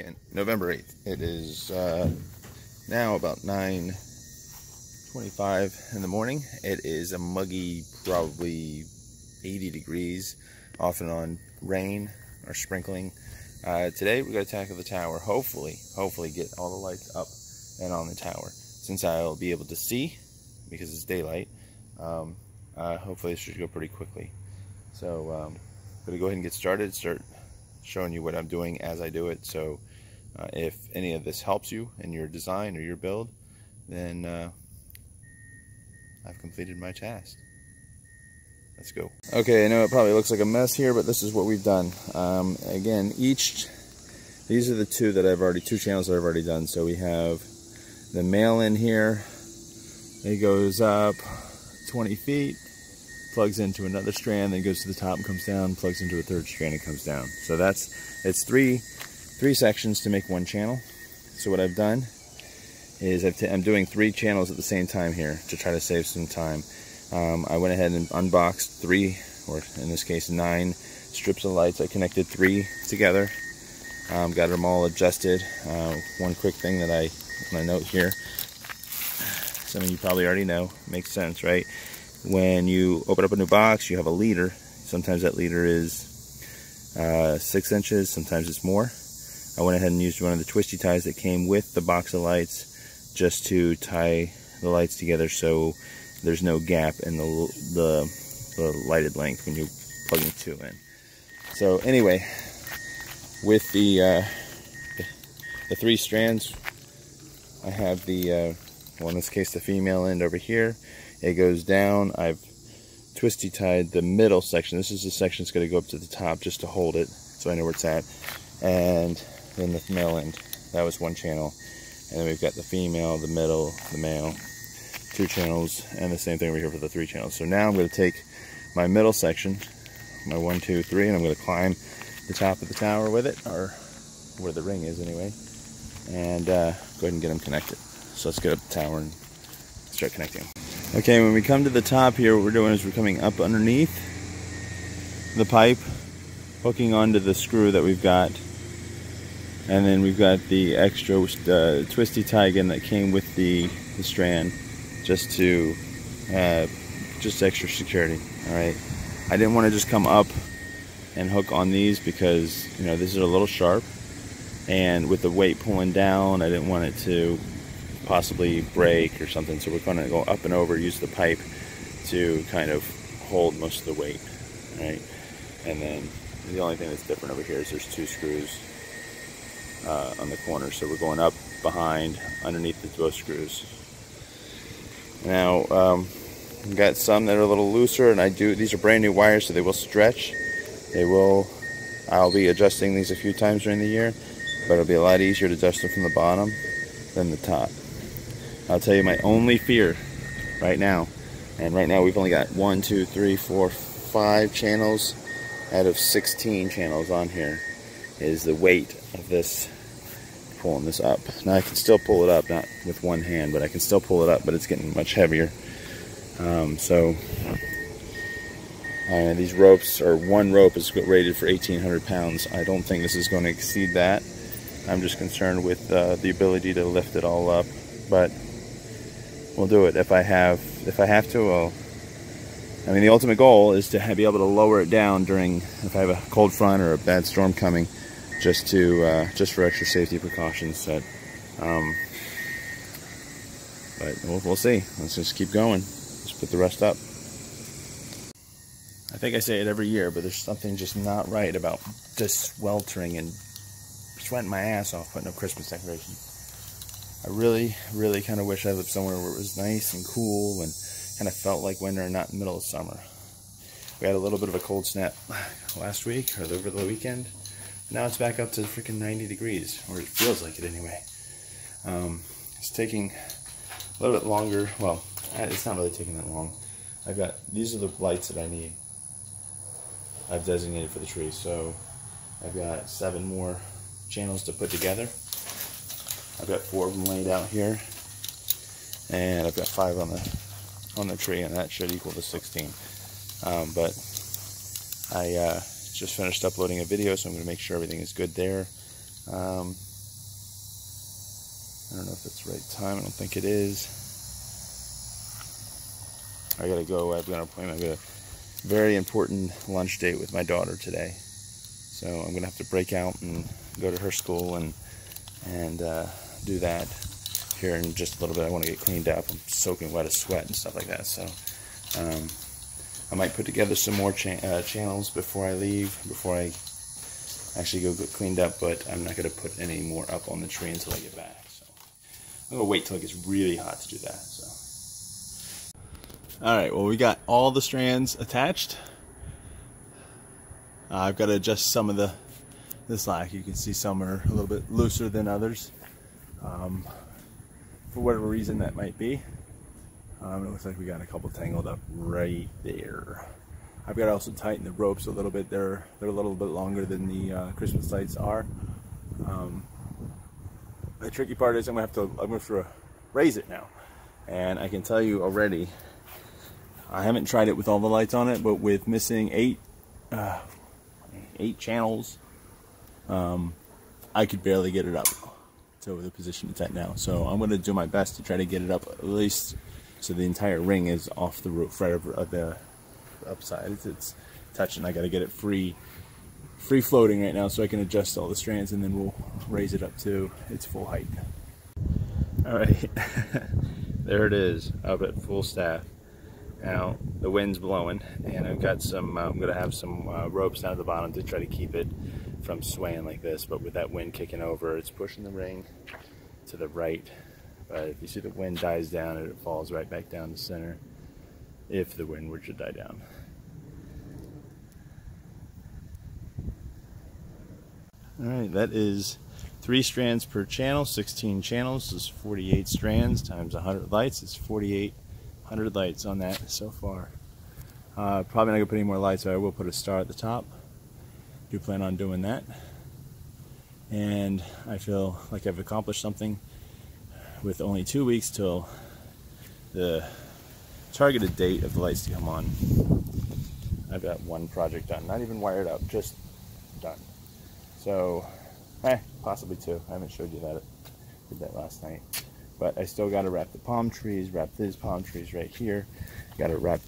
again, November 8th. It is now about 9:25 in the morning. It is a muggy, probably 80 degrees, off and on rain or sprinkling. Today we got to tackle the tower. Hopefully get all the lights up and on the tower. Since I'll be able to see, because it's daylight, hopefully this should go pretty quickly. So I'm going to go ahead and get started, start showing you what I'm doing as I do it. So if any of this helps you in your design or your build, then I've completed my task. Let's go. Okay, I know it probably looks like a mess here, but this is what we've done. Again, these are the two channels that I've already done. So we have the male in here. It goes up 20 feet, plugs into another strand, then goes to the top and comes down, plugs into a third strand and comes down. So it's three sections to make one channel. So what I've done is I'm doing 3 channels at the same time here to try to save some time. I went ahead and unboxed 3, or in this case 9 strips of lights. I connected 3 together, got them all adjusted. One quick thing that I want to note here, some of you probably already know, makes sense, right? When you open up a new box, you have a leader. Sometimes that leader is 6 inches, sometimes it's more. I went ahead and used one of the twisty ties that came with the box of lights just to tie the lights together so there's no gap in the lighted length when you plug the 2 in. So anyway, with the 3 strands, I have well, in this case the female end over here. It goes down. I've twisty tied the middle section. This is the section that's going to go up to the top just to hold it so I know where it's at. And then the male end. That was one channel. And then we've got the female, the middle, the male. 2 channels, and the same thing over here for the 3 channels. So now I'm going to take my middle section, my 1, 2, 3, and I'm going to climb the top of the tower with it, or where the ring is anyway, and go ahead and get them connected. So let's get up the tower and start connecting them. Okay, when we come to the top here, what we're doing is we're coming up underneath the pipe, hooking onto the screw that we've got, and then we've got the extra twisty tie again that came with the strand, just to just extra security. All right, I didn't want to just come up and hook on these because, you know, this is a little sharp, and with the weight pulling down, I didn't want it to possibly break or something. So we're going to go up and over, use the pipe to kind of hold most of the weight. All right, and then the only thing that's different over here is there's 2 screws on the corner. So we're going up, behind, underneath the both screws. Now, I've got some that are a little looser, and these are brand new wires, so they will stretch. I'll be adjusting these a few times during the year, but it'll be a lot easier to adjust them from the bottom than the top. I'll tell you my only fear right now, and right now we've only got 1, 2, 3, 4, 5 channels out of 16 channels on here, is the weight of this, pulling this up. Now I can still pull it up, not with one hand, but I can still pull it up, but it's getting much heavier. These ropes, or one rope is rated for 1,800 pounds. I don't think this is going to exceed that. I'm just concerned with the ability to lift it all up, but we'll do it. If I have to, the ultimate goal is to be able to lower it down if I have a cold front or a bad storm coming, just for extra safety precautions. But we'll see. Let's just keep going. Let's put the rest up. I think I say it every year, but there's something just not right about this sweltering and sweating my ass off putting up Christmas decorations. I really, really kind of wish I lived somewhere where it was nice and cool and kind of felt like winter and not in the middle of summer. We had a little bit of a cold snap last week, or over the weekend. Now it's back up to freaking 90 degrees, or it feels like it anyway. It's taking a little bit longer. Well, it's not really taking that long. These are the lights that I need. I've designated for the tree, so I've got 7 more channels to put together. I've got 4 of them laid out here, and I've got 5 on the tree, and that should equal the 16. But I just finished uploading a video, so I'm going to make sure everything is good there. I don't know if that's the right time. I don't think it is. I gotta go. I've got an appointment. I've got a very important lunch date with my daughter today. So I'm gonna have to break out and go to her school and do that here in just a little bit. I want to get cleaned up. I'm soaking wet of sweat and stuff like that. So I might put together some more channels before I leave, before I actually go get cleaned up, but I'm not going to put any more up on the tree until I get back. So I'm going to wait till it gets really hot to do that. So, all right, well, we got all the strands attached. I've got to adjust some of the slack. You can see some are a little bit looser than others. For whatever reason that might be. It looks like we got a couple tangled up right there. I've got to also tighten the ropes a little bit. They're a little bit longer than the Christmas lights are. The tricky part is I'm gonna have to raise it now, and I can tell you already, I haven't tried it with all the lights on it, but with missing eight channels, I could barely get it up to the position it's at now. So I'm going to do my best to try to get it up at least so the entire ring is off the roof, right over the upside. It's touching. I got to get it free floating right now so I can adjust all the strands, and then we'll raise it up to its full height. All right, there it is, up at full staff. Now the wind's blowing, and I've got some. I'm going to have some ropes down at the bottom to try to keep it from swaying like this, but with that wind kicking over, it's pushing the ring to the right. But if you see the wind dies down, it falls right back down to center, if the wind were to die down. All right, that is 3 strands per channel. 16 channels is 48 strands times 100 lights. It's 4,800 lights on that so far. Probably not gonna put any more lights, but I will put a star at the top. Do plan on doing that, and I feel like I've accomplished something with only 2 weeks till the targeted date of the lights to come on. I've got one project done, not even wired up, just done. So, possibly 2. I haven't showed you that. I did that last night. But I still got to wrap the palm trees, wrap these palm trees right here. Got to wrap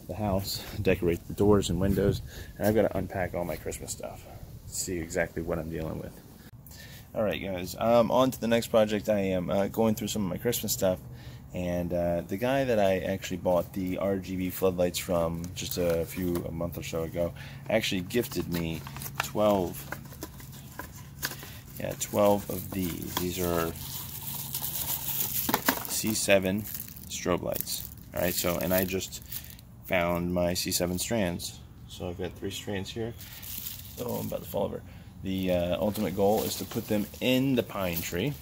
the house, decorate the doors and windows, and I've got to unpack all my Christmas stuff. See exactly what I'm dealing with. All right, guys. On to the next project. I am going through some of my Christmas stuff, and the guy that I actually bought the RGB floodlights from just a month or so ago actually gifted me 12 of these. These are C7 strobe lights. All right, so, and I just found my C7 strands. So I've got 3 strands here. Oh, I'm about to fall over. The ultimate goal is to put them in the pine tree,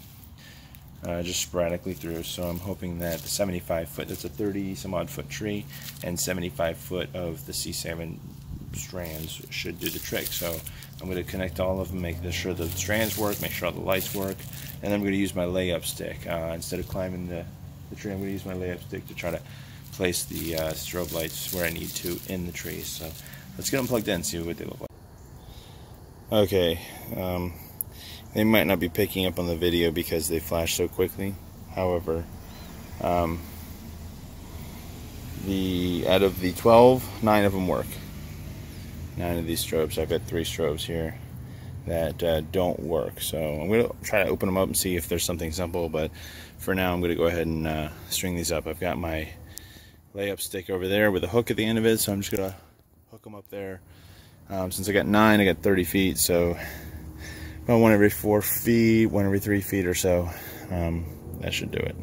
just sporadically through. So I'm hoping that the 75 foot, that's a 30 some odd foot tree, and 75 foot of the C7 strands should do the trick. So I'm going to connect all of them, make sure the strands work, make sure all the lights work, and then I'm going to use my layup stick. Instead of climbing the tree, I'm going to use my layup stick to try to place the strobe lights where I need to in the tree. So let's get them plugged in and see what they look like. Okay, they might not be picking up on the video because they flash so quickly. However, out of the 12, 9 of them work. 9 of these strobes. I've got 3 strobes here that don't work. So I'm going to try to open them up and see if there's something simple, but for now I'm going to go ahead and string these up. I've got my layup stick over there with a hook at the end of it, so I'm just going to hook them up there. Since I got 9, I got 30 feet, so about 1 every 4 feet, 1 every 3 feet or so. That should do it.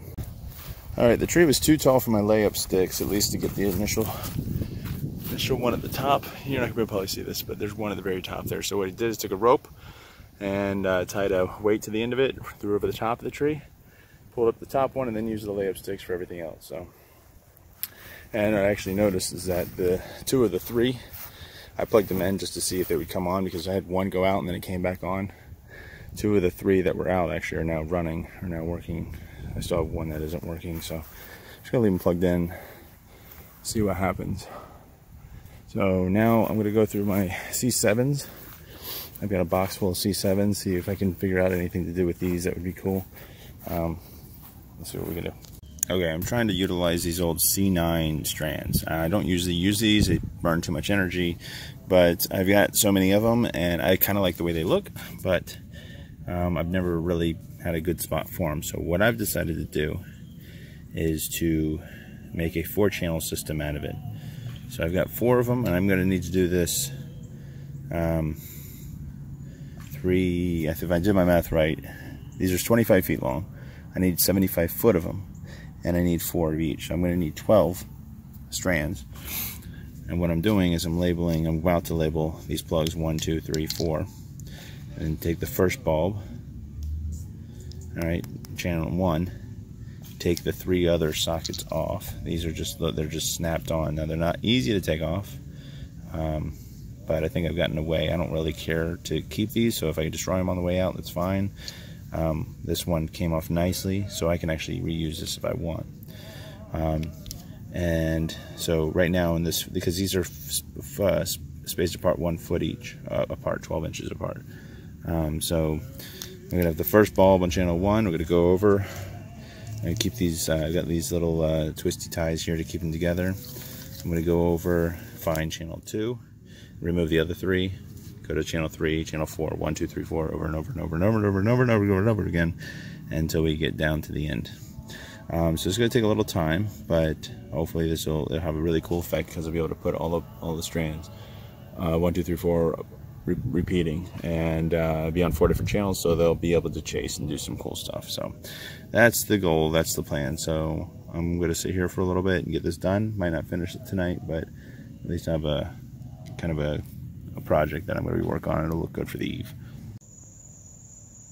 Alright, the tree was too tall for my layup sticks, at least to get the initial one at the top. You're not going to probably see this, but there's one at the very top there. So what he did is took a rope and tied a weight to the end of it, threw over the top of the tree, pulled up the top one, and then used the layup sticks for everything else. So, and I actually noticed is that the 2 of the 3, I plugged them in just to see if they would come on, because I had one go out and then it came back on. 2 of the 3 that were out actually are now running, are now working. I still have one that isn't working, so I'm just gonna leave them plugged in, see what happens. So now I'm gonna go through my C7s. I've got a box full of C7s, see if I can figure out anything to do with these. That would be cool. Let's see what we can do. Okay, I'm trying to utilize these old C9 strands. I don't usually use these, they burn too much energy, but I've got so many of them and I kind of like the way they look, but I've never really had a good spot for them. So what I've decided to do is to make a 4-channel system out of it. So I've got 4 of them, and I'm going to need to do this if I did my math right, these are 25 feet long. I need 75 foot of them, and I need 4 of each. I'm going to need 12 strands. And what I'm doing is I'm about to label these plugs 1, 2, 3, 4, and take the first bulb, all right, channel 1, take the 3 other sockets off. These are they're just snapped on. Now they're not easy to take off, but I think I've gotten away. I don't really care to keep these, so if I destroy them on the way out, that's fine. This one came off nicely, so I can actually reuse this if I want. And so right now in this, because these are spaced apart 1 foot each, apart 12 inches apart. So I'm gonna have the first bulb on channel 1. We're gonna go over and keep these. I've got these little twisty ties here to keep them together. I'm gonna go over, find channel 2, remove the other 3, go to channel 3, channel 4, 1, 2, 3, 4, over and over and over and over and over and over and over and over again until we get down to the end. So it's going to take a little time, but hopefully this will have a really cool effect because I'll be able to put all the strands 1, 2, 3, 4 repeating and be on 4 different channels, so they'll be able to chase and do some cool stuff. So that's the goal, that's the plan. So I'm going to sit here for a little bit and get this done. Might not finish it tonight, but at least have a kind of a project that I'm going to be working on. It'll look good for the eve.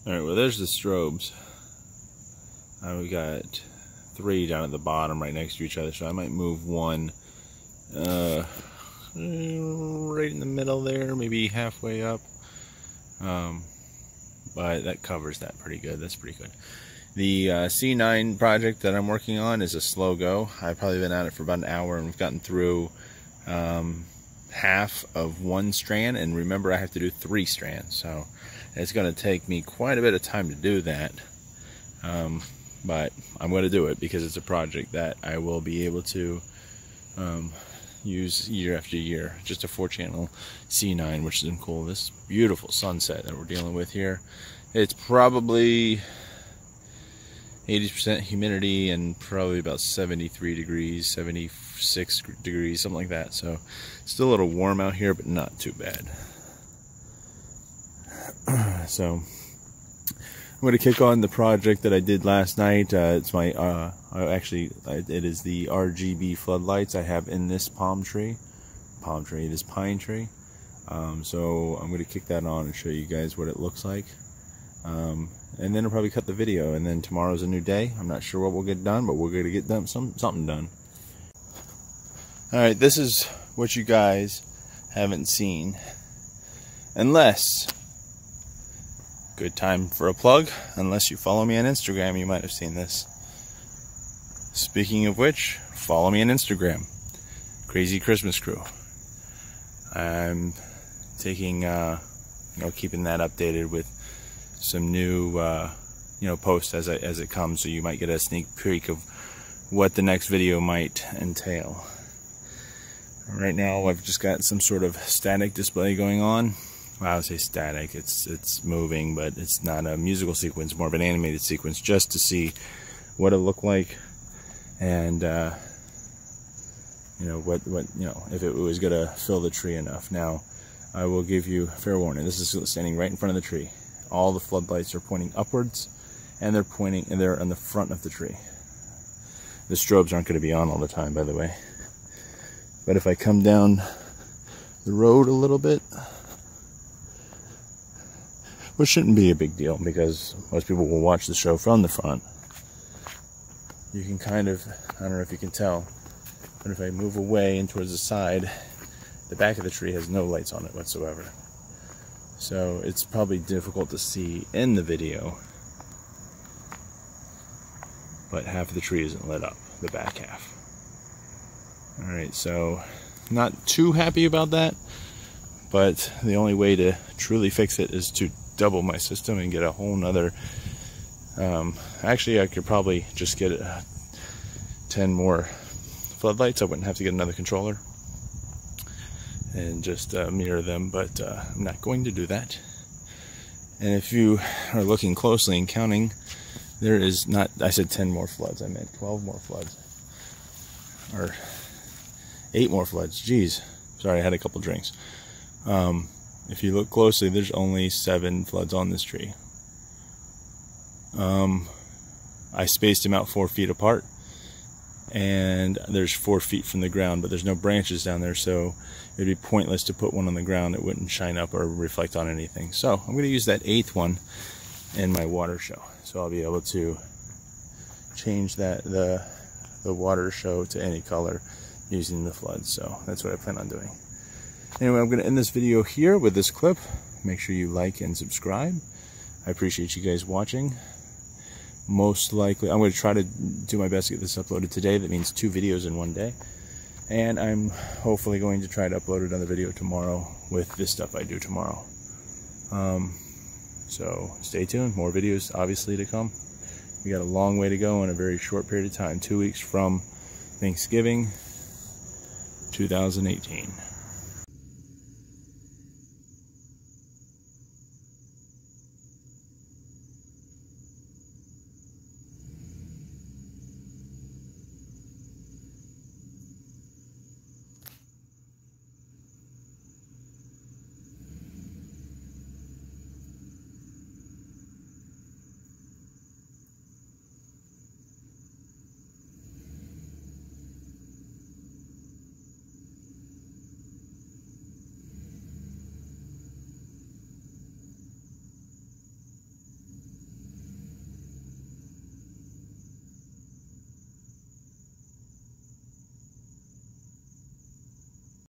Alright, well there's the strobes. We got 3 down at the bottom right next to each other, so I might move one right in the middle there, maybe halfway up, but that covers that pretty good. That's pretty good. The C9 project that I'm working on is a slow go. I've probably been at it for about an hour, and we've gotten through half of 1 strand, and remember I have to do 3 strands, so it's going to take me quite a bit of time to do that, but I'm going to do it because it's a project that I will be able to use year after year. Just a 4-channel C9, which is cool. This beautiful sunset that we're dealing with here, it's probably 80% humidity and probably about 73 degrees, 76 degrees, something like that. So still a little warm out here, but not too bad. So I'm going to kick on the project that I did last night. It's my it is the RGB floodlights I have in this pine tree. So I'm going to kick that on and show you guys what it looks like. And then I'll probably cut the video, and then tomorrow's a new day. I'm not sure what we'll get done, but we're going to get done something done. Alright, this is what you guys haven't seen. Unless, good time for a plug, unless you follow me on Instagram, you might have seen this. Speaking of which, follow me on Instagram, Crazy Christmas Crew. I'm taking, keeping that updated with some new, posts as it comes, so you might get a sneak peek of what the next video might entail. Right now, I've just got some sort of static display going on. Well, I would say static. It's moving, but it's not a musical sequence, more of an animated sequence, just to see what it looked like, and if it was gonna fill the tree enough. Now, I will give you fair warning. This is standing right in front of the tree. All the floodlights are pointing upwards, and they're on the front of the tree. The strobes aren't going to be on all the time, by the way. But if I come down the road a little bit, which shouldn't be a big deal because most people will watch the show from the front, you can kind of, I don't know if you can tell, but if I move away and towards the side, the back of the tree has no lights on it whatsoever. So it's probably difficult to see in the video, but half of the tree isn't lit up, the back half. Alright, so not too happy about that, but the only way to truly fix it is to double my system and get a whole nother Actually, I could probably just get 10 more floodlights. I wouldn't have to get another controller and just mirror them, but I'm not going to do that. And if you are looking closely and counting, there is not, I said 10 more floods, I meant 12 more floods. Or 8 more floods, jeez. Sorry, I had a couple drinks. If you look closely, there's only 7 floods on this tree. I spaced them out 4 feet apart, and there's 4 feet from the ground, but there's no branches down there, so it'd be pointless to put one on the ground. It wouldn't shine up or reflect on anything. So I'm going to use that 8th one in my water show. So I'll be able to change that the water show to any color using the flood. So that's what I plan on doing. Anyway, I'm going to end this video here with this clip. Make sure you like and subscribe. I appreciate you guys watching. Most likely, I'm going to try to do my best to get this uploaded today. That means 2 videos in one day. And I'm hopefully going to try to upload another video tomorrow with this stuff I do tomorrow. So stay tuned. More videos obviously to come. We got a long way to go in a very short period of time. 2 weeks from Thanksgiving 2018.